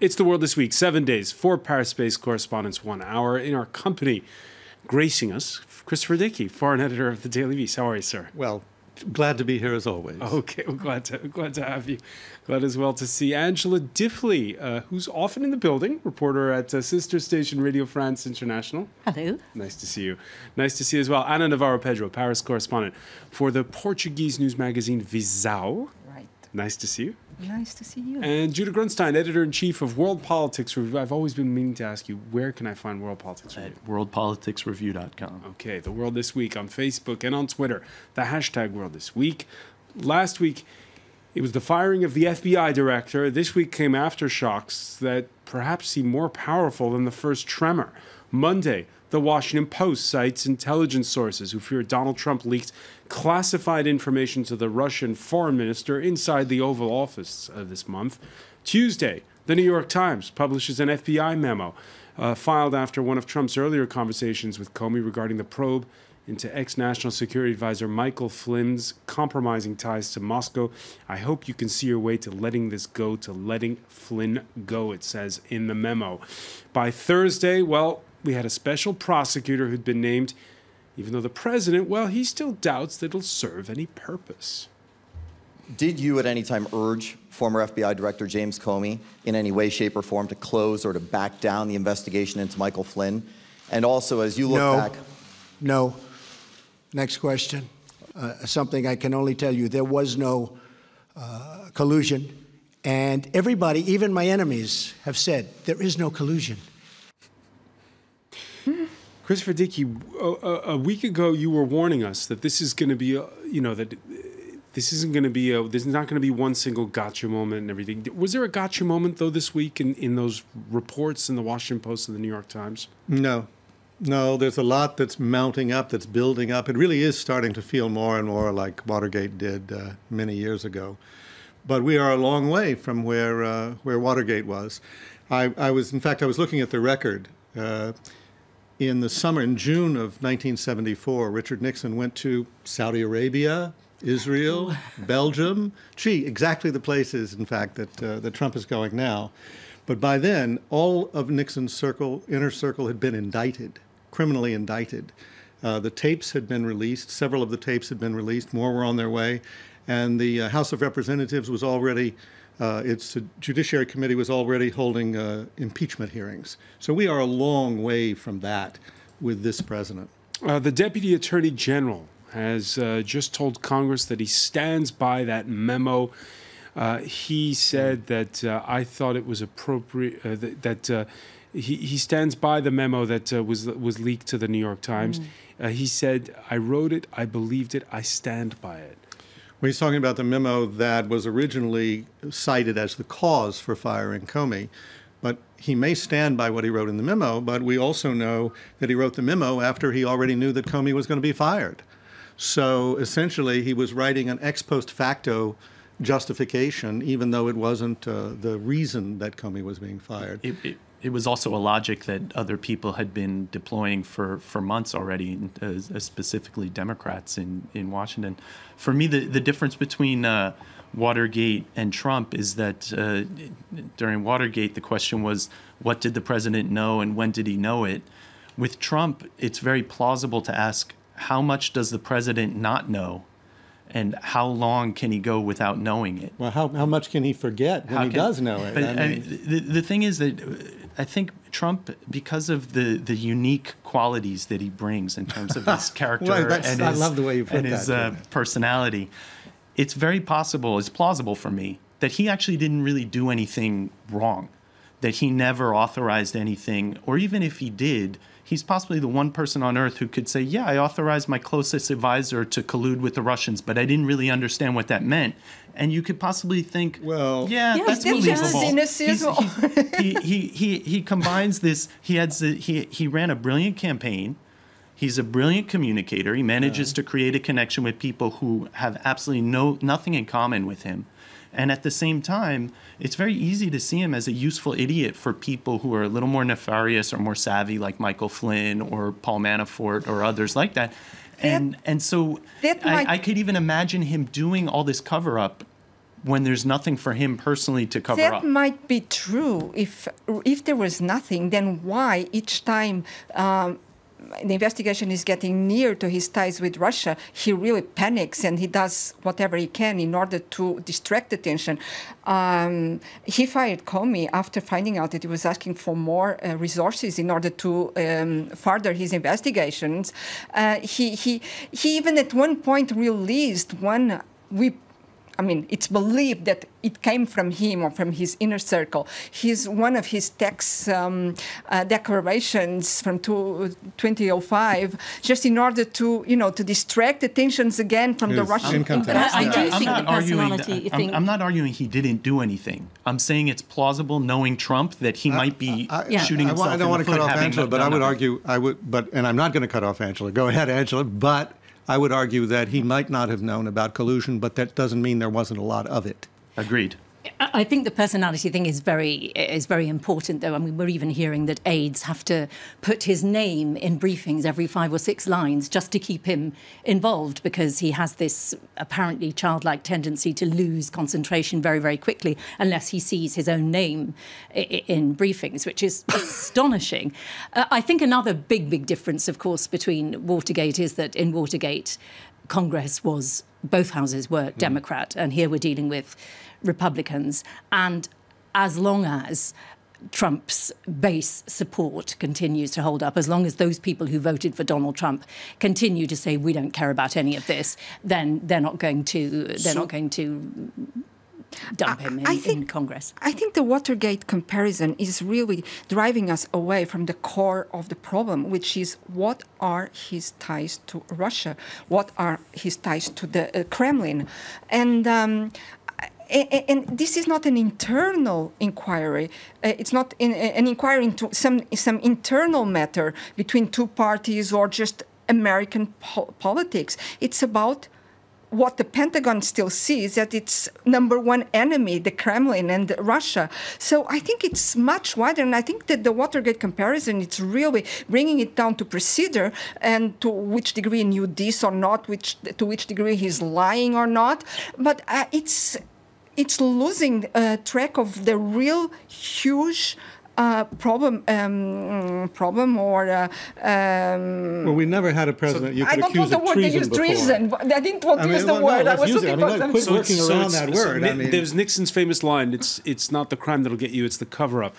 It's the world this week, 7 days, 4 Paris space correspondents, 1 hour. In our company, gracing us, Christopher Dickey, foreign editor of the Daily Beast. How are you, sir? Well, glad to be here as always. Okay, well, glad to have you. Glad as well to see Angela Diffley, who's often in the building, reporter at sister station Radio France International. Hello. Nice to see you. Nice to see you as well. Ana Navarro-Pedro, Paris correspondent for the Portuguese news magazine Visão. Right. Nice to see you. Nice to see you. And Judah Grunstein, editor-in-chief of World Politics Review. I've always been meaning to ask you, where can I find World Politics Review? At worldpoliticsreview.com. Okay, the World This Week on Facebook and on Twitter. The hashtag World This Week. Last week, it was the firing of the FBI director. This week came aftershocks that perhaps seem more powerful than the first tremor. Monday, the Washington Post cites intelligence sources who fear Donald Trump leaked classified information to the Russian foreign minister inside the Oval Office this month. Tuesday, the New York Times publishes an FBI memo filed after one of Trump's earlier conversations with Comey regarding the probe into ex-National Security Advisor Michael Flynn's compromising ties to Moscow. I hope you can see your way to letting this go, to letting Flynn go, it says in the memo. By Thursday, well, we had a special prosecutor who'd been named, even though the president, well, he still doubts that it'll serve any purpose. Did you at any time urge former FBI Director James Comey in any way, shape, or form to close or to back down the investigation into Michael Flynn? And also, as you look back... No. Next question. Something I can only tell you, there was no collusion. And everybody, even my enemies, have said there is no collusion. Christopher Dickey, a week ago you were warning us that this is going to be, this isn't going to be, there's not going to be one single gotcha moment and everything. Was there a gotcha moment, though, this week in those reports in the Washington Post and the New York Times? No, there's a lot that's mounting up, that's building up. It really is starting to feel more and more like Watergate did many years ago. But we are a long way from where Watergate was. I was looking at the record. In the summer, in June of 1974, Richard Nixon went to Saudi Arabia, Israel, Belgium. Exactly the places, in fact, that Trump is going now. But by then, all of Nixon's inner circle had been indicted, criminally indicted. The tapes had been released. Several of the tapes had been released. More were on their way. And the House of Representatives was already... its Judiciary Committee was already holding impeachment hearings. So we are a long way from that with this president. The Deputy Attorney General has just told Congress that he stands by that memo. He said that I thought it was appropriate, he stands by the memo that was leaked to the New York Times. He said, I wrote it, I believed it, I stand by it. Well, he's talking about the memo that was originally cited as the cause for firing Comey. But he may stand by what he wrote in the memo, but we also know that he wrote the memo after he already knew that Comey was going to be fired. So essentially, he was writing an ex post facto justification, even though it wasn't the reason that Comey was being fired. It was also a logic that other people had been deploying for months already, specifically Democrats in Washington. For me, the difference between Watergate and Trump is that during Watergate, the question was, what did the president know and when did he know it? With Trump, it's very plausible to ask, how much does the president not know? And how long can he go without knowing it? Well, how much can he forget when he does know it? But the thing is that I think Trump, because of the unique qualities that he brings in terms of his character and I love the way you put his personality, it's very possible, it's plausible for me, that he actually didn't really do anything wrong, that he never authorized anything, or even if he did, he's possibly the one person on earth who could say, yeah, I authorized my closest advisor to collude with the Russians, but I didn't really understand what that meant. And you could possibly think, well, yeah, that's believable. He combines this. He ran a brilliant campaign. He's a brilliant communicator. He manages to create a connection with people who have absolutely nothing in common with him. And at the same time, it's very easy to see him as a useful idiot for people who are a little more nefarious or more savvy, like Michael Flynn or Paul Manafort or others like that. And so I could even imagine him doing all this cover-up when there's nothing for him personally to cover That up. might be true. If there was nothing, then why each time the investigation is getting near to his ties with Russia, he really panics and he does whatever he can in order to distract attention. He fired Comey after finding out that he was asking for more resources in order to further his investigations. He even at one point released one it's believed that it came from him or from his inner circle. One of his tax declarations from 2005, just in order to, to distract attentions again from the Russian income tax. I do think I'm the personality thing. I'm not arguing he didn't do anything. I'm saying it's plausible, knowing Trump, that he might be shooting himself I in don't the want to foot, cut off having Angela, but done I would nothing. argue, and I'm not going to cut off Angela. Go ahead, Angela. But I would argue that he might not have known about collusion, but that doesn't mean there wasn't a lot of it. Agreed. I think the personality thing is very important, though. I mean, we're even hearing that aides have to put his name in briefings every 5 or 6 lines just to keep him involved, because he has this apparently childlike tendency to lose concentration very, very quickly unless he sees his own name in briefings, which is astonishing. I think another big difference, of course, between Watergate is that in Watergate, Congress was, both houses were Democrat, and here we're dealing with Republicans. And as long as Trump's base support continues to hold up, as long as those people who voted for Donald Trump continue to say we don't care about any of this, then they're not going to dump him in Congress. I think the Watergate comparison is really driving us away from the core of the problem, which is what are his ties to Russia? What are his ties to the Kremlin? And this is not an internal inquiry. It's not an inquiry into some internal matter between two parties or just American politics. It's about what the Pentagon still sees, that its number one enemy, the Kremlin and Russia. So I think it's much wider, and I think that the Watergate comparison, it's really bringing it down to procedure and to which degree he knew this or not, to which degree he's lying or not. But it's losing track of the real huge problem or... well, we never had a president you could I don't want accuse the of word to treason use before. treason. I didn't want to use the word. I was looking for quit working around that word. There's Nixon's famous line, it's not the crime that'll get you, it's the cover-up.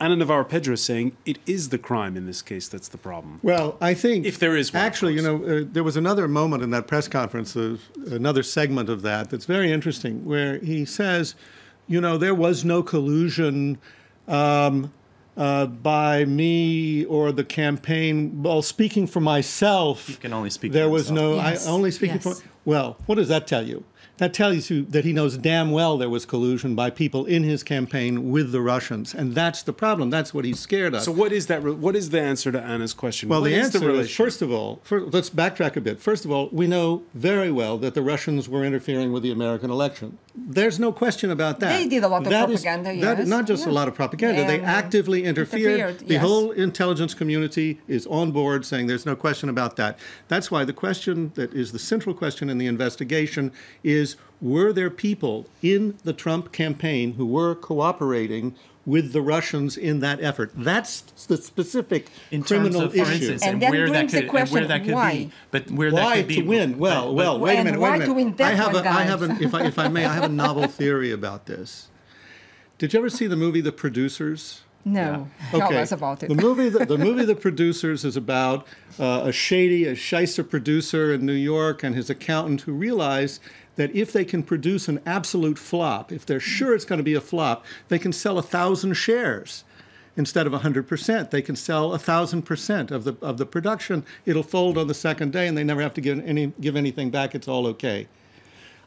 Anna Navarro-Pedro is saying it is the crime in this case that's the problem. Well, I think... If there is one, actually, there was another moment in that press conference, another segment of that's very interesting, where he says, there was no collusion by me or the campaign. Well, speaking for myself, You can only speak there for was himself. no. Yes. I only speaking Yes. for. Well, what does that tell you? That tells you that he knows damn well there was collusion by people in his campaign with the Russians, and that's the problem. That's what he's scared of. So what is that? What is the answer to Anna's question? Well, What the is answer is, relation? first of all, let's backtrack a bit. First of all, we know very well that the Russians were interfering with the American election. There's no question about that. They did a lot of That is- propaganda, that- yes. Not just a Yeah. lot of propaganda. They Yeah, actively interfered. The yes. whole intelligence community is on board saying there's no question about that. That's why the question that is the central question in the investigation is, were there people in the Trump campaign who were cooperating with the Russians in that effort? That's the specific In terms criminal of, for issue. instance, And and then where that brings the could, and question, where that could why? be. But where Why that could be. to win? Well, wait a And minute, why wait a minute. to win that I have one, guys? if I may, I have a novel theory about this. Did you ever see the movie The Producers? No, Okay. tell us about it. The movie The Producers is about a shyster producer in New York and his accountant who realized that if they can produce an absolute flop, if they're sure it's going to be a flop, they can sell 1,000 shares instead of 100%. They can sell 1,000% of the production. It'll fold on the second day, and they never have to give anything back. It's all okay.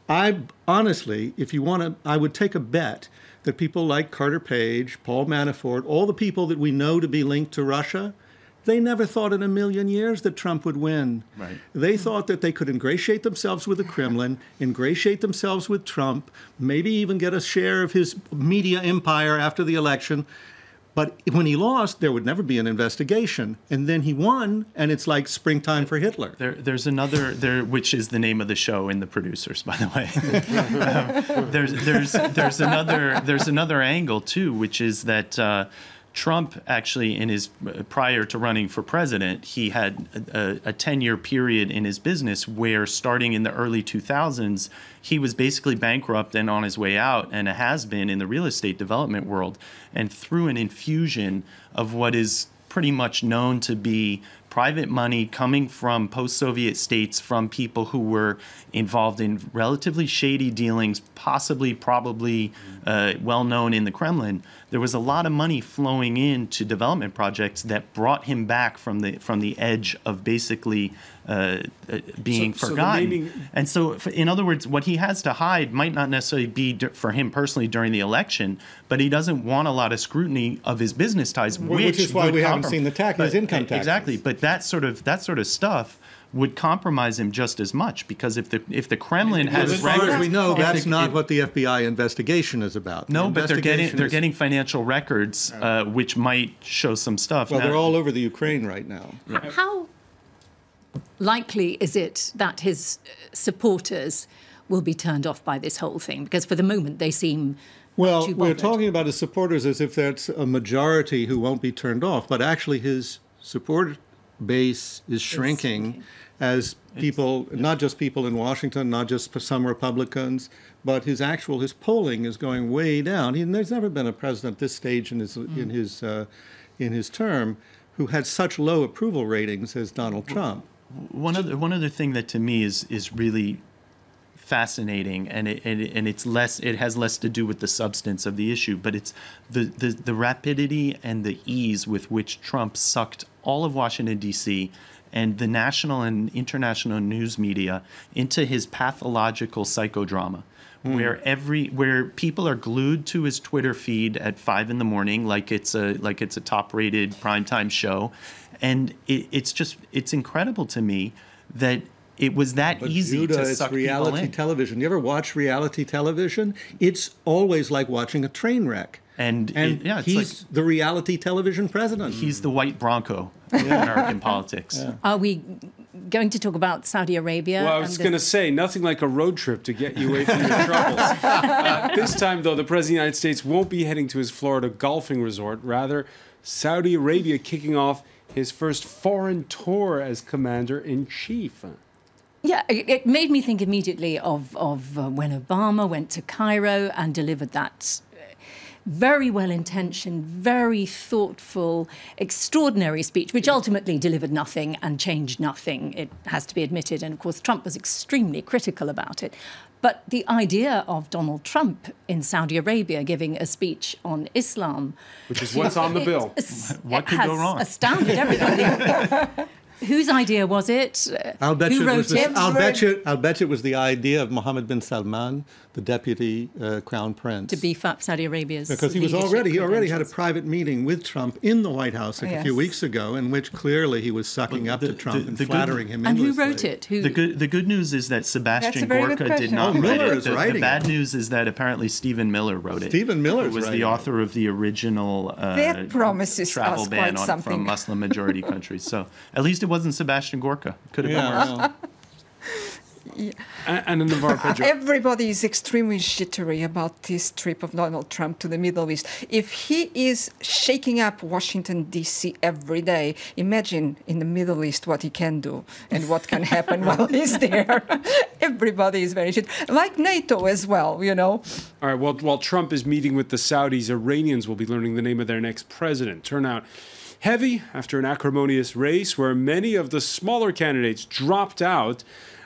I honestly, if you want to, I would take a bet that people like Carter Page, Paul Manafort, all the people that we know to be linked to Russia, they never thought in a million years that Trump would win. Right. They thought that they could ingratiate themselves with the Kremlin, ingratiate themselves with Trump, maybe even get a share of his media empire after the election. But when he lost, there would never be an investigation. And then he won, and it's like springtime for Hitler. There's another, which is the name of the show in The Producers, by the way. There's another angle, too, which is that Trump actually, in his prior to running for president, he had a 10-year period in his business where, starting in the early 2000s, he was basically bankrupt and on his way out, and has been in the real estate development world. And through an infusion of what is pretty much known to be private money coming from post-Soviet states, from people who were involved in relatively shady dealings, probably well known in the Kremlin, there was a lot of money flowing into development projects that brought him back from the edge of basically being forgotten. And so, in other words, what he has to hide might not necessarily be for him personally during the election, but he doesn't want a lot of scrutiny of his business ties, which is why we haven't seen his income taxes. Exactly, but that sort of stuff would compromise him just as much, because if the Kremlin has as far as we know, that's not what the FBI investigation is about. No, but they're getting financial records, which might show some stuff. Well, they're all over the Ukraine right now. How likely is it that his supporters will be turned off by this whole thing? Because for the moment they seem well, too we're bothered. talking about his supporters as if that's a majority who won't be turned off, but actually his support base is shrinking as people, not just people in Washington, not just some Republicans, but his polling is going way down. There's never been a president at this stage in his term who had such low approval ratings as Donald Trump. One other thing that to me is really fascinating, and it has less to do with the substance of the issue, but it's the rapidity and the ease with which Trump sucked all of Washington, D.C., and the national and international news media into his pathological psychodrama, where people are glued to his Twitter feed at 5 a.m. like it's a top-rated primetime show, and it's incredible to me that it was that easy to suck people in. It's reality television. You ever watch reality television? It's always like watching a train wreck. And he's the reality television president. He's the white Bronco in American politics. Yeah. Are we going to talk about Saudi Arabia? Well, I was going to say, nothing like a road trip to get you away from your troubles. This time, though, the President of the United States won't be heading to his Florida golfing resort. Rather, Saudi Arabia kicking off his first foreign tour as commander-in-chief. Yeah, it made me think immediately of when Obama went to Cairo and delivered that very well-intentioned, very thoughtful, extraordinary speech, which ultimately delivered nothing and changed nothing, it has to be admitted. And, of course, Trump was extremely critical about it. But the idea of Donald Trump in Saudi Arabia giving a speech on Islam... Which is what's on the bill. What could go wrong? Astounded everybody. Whose idea was it? I'll bet Who wrote it? I'll bet it was the idea of Mohammed bin Salman, the deputy crown prince, to beef up Saudi Arabia's because he already had a private meeting with Trump in the White House a few weeks ago, in which clearly he was sucking up to Trump and flattering him. And endlessly. who wrote it? The good news is that Sebastian Gorka did not write it. The bad news is that apparently Stephen Miller wrote it. Stephen Miller was the author of the original that promises travel us ban quite something. from Muslim majority countries. So at least it wasn't Sebastian Gorka. Could have been worse. Yeah. And in the everybody is extremely jittery about this trip of Donald Trump to the Middle East. If he is shaking up Washington, D.C. every day, imagine in the Middle East what he can do and what can happen while he's there. Everybody is very jittery. Like NATO as well, you know. All right, well, while Trump is meeting with the Saudis, Iranians will be learning the name of their next president. Turnout heavy after an acrimonious race where many of the smaller candidates dropped out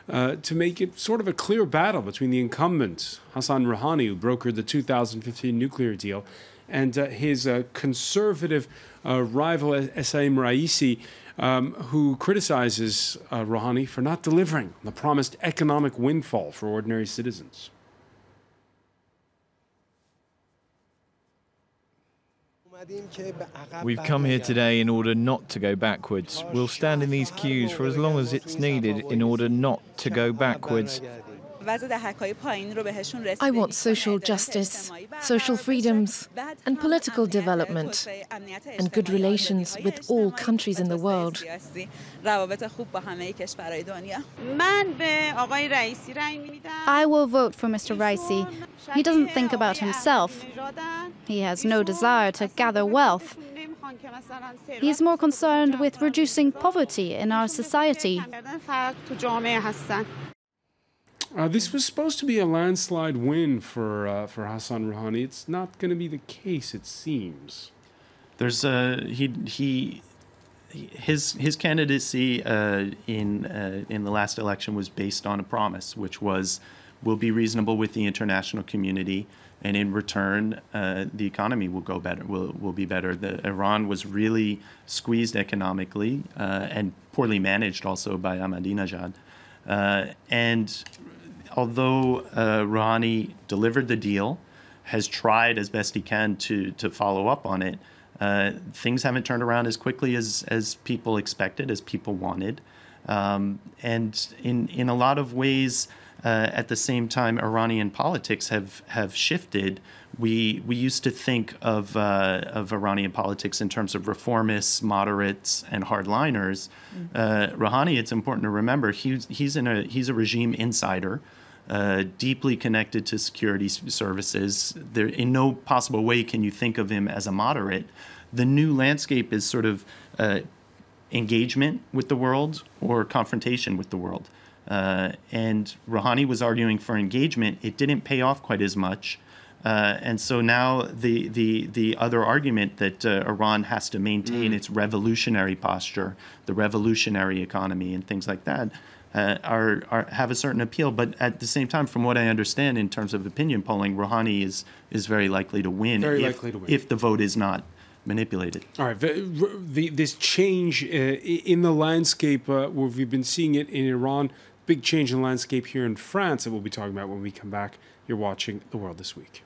to make it sort of a clear battle between the incumbent, Hassan Rouhani, who brokered the 2015 nuclear deal, and his conservative rival, Essaim Raisi, who criticizes Rouhani for not delivering the promised economic windfall for ordinary citizens. We've come here today in order not to go backwards. We'll stand in these queues for as long as it's needed in order not to go backwards. I want social justice, social freedoms, and political development, and good relations with all countries in the world. I will vote for Mr. Raisi. He doesn't think about himself. He has no desire to gather wealth. He is more concerned with reducing poverty in our society. This was supposed to be a landslide win for Hassan Rouhani. It's not going to be the case, it seems. There's his candidacy in the last election was based on a promise, which was, we'll be reasonable with the international community, and in return, the economy will go better. Will be better. Iran was really squeezed economically and poorly managed also by Ahmadinejad. And although Rouhani delivered the deal, has tried as best he can to follow up on it, things haven't turned around as quickly as people expected, as people wanted. And in a lot of ways, at the same time, Iranian politics have shifted. We used to think of Iranian politics in terms of reformists, moderates, and hardliners. Rouhani, it's important to remember, he's a regime insider, deeply connected to security services. There, in no possible way can you think of him as a moderate. The new landscape is sort of engagement with the world or confrontation with the world. And Rouhani was arguing for engagement. It didn't pay off quite as much. And so now the other argument that Iran has to maintain its revolutionary posture, the revolutionary economy and things like that, have a certain appeal. But at the same time, from what I understand in terms of opinion polling, Rouhani is very likely to win, if the vote is not manipulated. All right, this change in the landscape, we've been seeing it in Iran, big change in the landscape here in France that we'll be talking about when we come back. You're watching The World This Week.